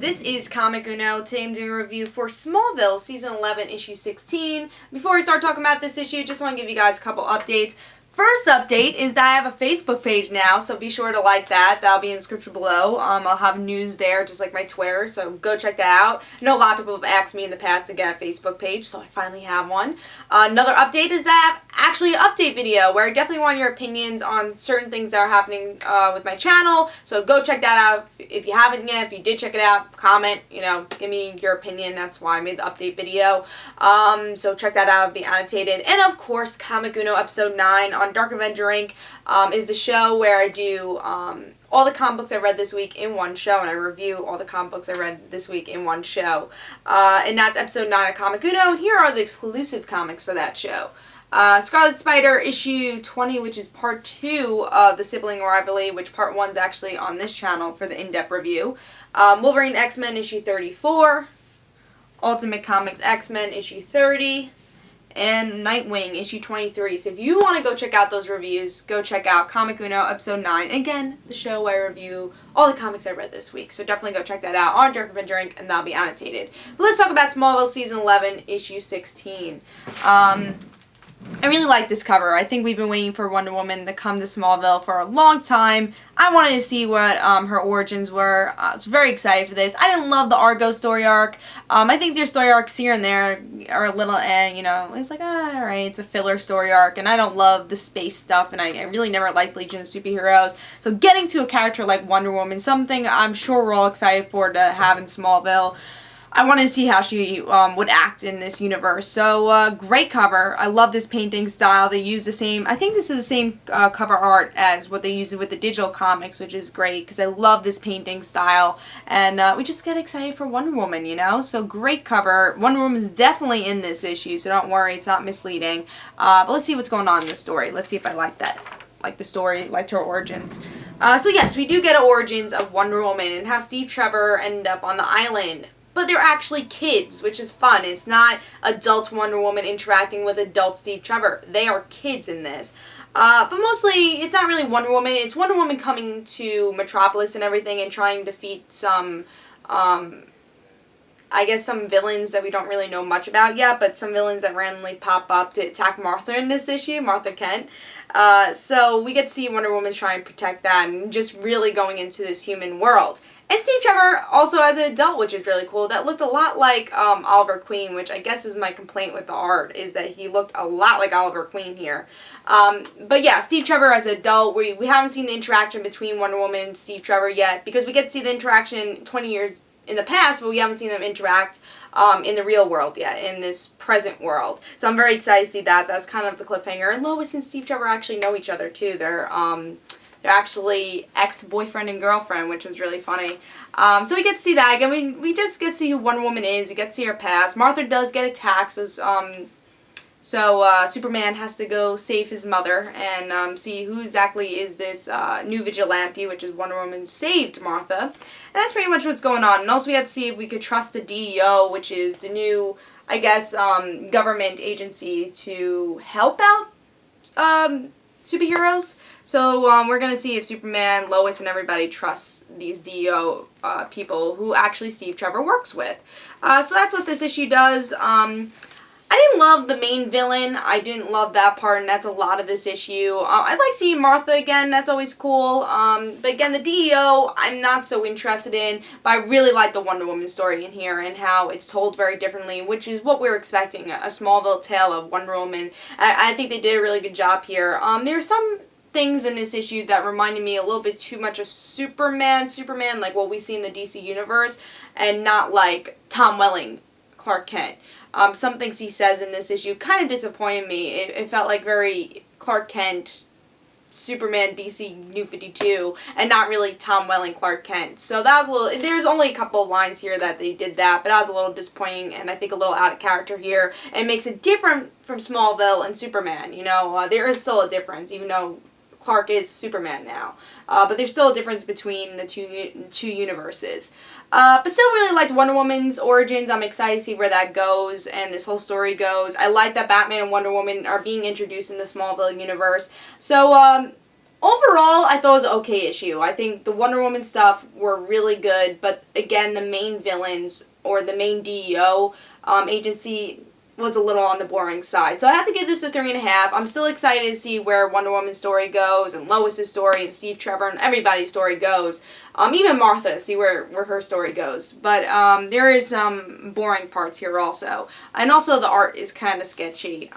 this is Comic Uno. Today I'm doing a review for Smallville, Season 11, Issue 16. Before we start talking about this issue, just want to give you guys a couple updates. First update is that I have a Facebook page now, so be sure to like that. That'll be in the description below. I'll have news there, just like my Twitter, so go check that out. I know a lot of people have asked me in the past to get a Facebook page, so I finally have one. Another update is that I have actually an update video where I definitely want your opinions on certain things that are happening with my channel, so go check that out. If you haven't yet, if you did check it out, comment, give me your opinion. That's why I made the update video. So check that out, it'll be annotated. And of course, Comic Uno episode 9 on Dark Avenger Inc. Is the show where I do all the comic books I read this week in one show, and I review all the comic books I read this week in one show. And that's episode 9 of Comic Uno, and here are the exclusive comics for that show. Scarlet Spider issue 20, which is part 2 of the sibling rivalry, which part 1 is actually on this channel for the in-depth review. Wolverine X-Men issue 34, Ultimate Comics X-Men issue 30, and Nightwing issue 23. So if you want to go check out those reviews, go check out Comic Uno episode 9. Again, the show where I review all the comics I read this week. So definitely go check that out on DarkAvengerINC, and that'll be annotated. But let's talk about Smallville season 11, issue 16. I really like this cover. I think we've been waiting for Wonder Woman to come to Smallville for a long time. I wanted to see what her origins were. I was very excited for this. I didn't love the Argo story arc. I think their story arcs here and there are a little, it's like, alright, it's a filler story arc, and I don't love the space stuff, and I really never liked Legion of Superheroes. So getting to a character like Wonder Woman, something I'm sure we're all excited for to have in Smallville. I wanted to see how she would act in this universe. So, great cover. I love this painting style. They use the same, I think this is the same cover art as what they use with the digital comics, which is great because I love this painting style. And we just get excited for Wonder Woman, So, great cover. Wonder Woman's definitely in this issue, so don't worry, it's not misleading. But let's see what's going on in the story. Let's see if I like that. Like the story, liked her origins. So, yes, we do get origins of Wonder Woman and how Steve Trevor ended up on the island. But they're actually kids, which is fun. It's not adult Wonder Woman interacting with adult Steve Trevor. They are kids in this. But mostly, it's not really Wonder Woman. It's Wonder Woman coming to Metropolis and everything and trying to defeat some, I guess some villains that we don't really know much about yet, but some villains that randomly pop up to attack Martha in this issue, Martha Kent. So we get to see Wonder Woman try and protect that and just really going into this human world. And Steve Trevor also as an adult, which is really cool. That looked a lot like Oliver Queen, which I guess is my complaint with the art, is that he looked a lot like Oliver Queen here. But yeah, Steve Trevor as an adult, we haven't seen the interaction between Wonder Woman and Steve Trevor yet, because we get to see the interaction 20 years in the past, but we haven't seen them interact in the real world yet, in this present world. So I'm very excited to see that. That's kind of the cliffhanger. And Lois and Steve Trevor actually know each other too. They're actually ex-boyfriend and girlfriend, which was really funny. So we get to see that. Again, we just get to see who Wonder Woman is. We get to see her past. Martha does get attacked, so Superman has to go save his mother and see who exactly is this new vigilante, which is Wonder Woman saved Martha. And that's pretty much what's going on. And also we had to see if we could trust the DEO, which is the new, I guess, government agency to help out superheroes. So we're going to see if Superman, Lois, and everybody trusts these DEO people who actually Steve Trevor works with. So that's what this issue does. I didn't love the main villain. I didn't love that part, and that's a lot of this issue. I like seeing Martha again. That's always cool. But again, the DEO, I'm not so interested in. But I really like the Wonder Woman story in here and how it's told very differently, which is what we're expecting, a Smallville tale of Wonder Woman. I think they did a really good job here. There's some things in this issue that reminded me a little bit too much of Superman, like what we see in the DC universe, and not like Tom Welling, Clark Kent. Some things he says in this issue kind of disappointed me. It felt like very Clark Kent, Superman, DC New 52, and not really Tom Welling, Clark Kent. So that was a little, there's only a couple of lines here that they did that, but that was a little disappointing, and I think a little out of character here, and makes it different from Smallville and Superman. There is still a difference, even though Clark is Superman now. But there's still a difference between the two universes. But still really liked Wonder Woman's origins. I'm excited to see where that goes and this whole story goes. I like that Batman and Wonder Woman are being introduced in the Smallville universe. So Overall, I thought it was an okay issue. I think the Wonder Woman stuff were really good, but again, the main villains, or the main DEO agency, was a little on the boring side. So I have to give this a 3.5. I'm still excited to see where Wonder Woman's story goes, and Lois's story, and Steve Trevor, and everybody's story goes. Even Martha, see where her story goes. But there is some boring parts here also. And also the art is kind of sketchy,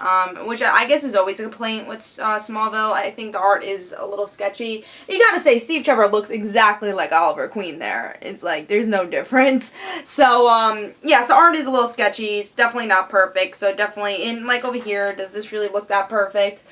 which I guess is always a complaint with Smallville. I think the art is a little sketchy. You gotta say, Steve Trevor looks exactly like Oliver Queen there. It's like, there's no difference. So, yes, the art is a little sketchy. It's definitely not perfect. So definitely, in like over here, does this really look that perfect?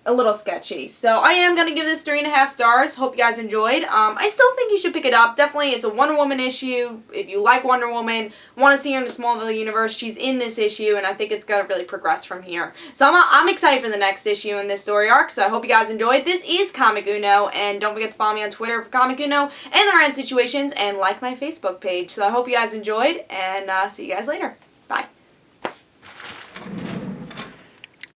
A little sketchy. So I am going to give this 3.5 stars. Hope you guys enjoyed. I still think you should pick it up. Definitely, it's a Wonder Woman issue. If you like Wonder Woman, want to see her in the Smallville universe, she's in this issue, and I think it's going to really progress from here. So I'm excited for the next issue in this story arc, so I hope you guys enjoyed. This is Comic Uno, and don't forget to follow me on Twitter for Comic Uno and the random situations, and like my Facebook page. So I hope you guys enjoyed, and see you guys later.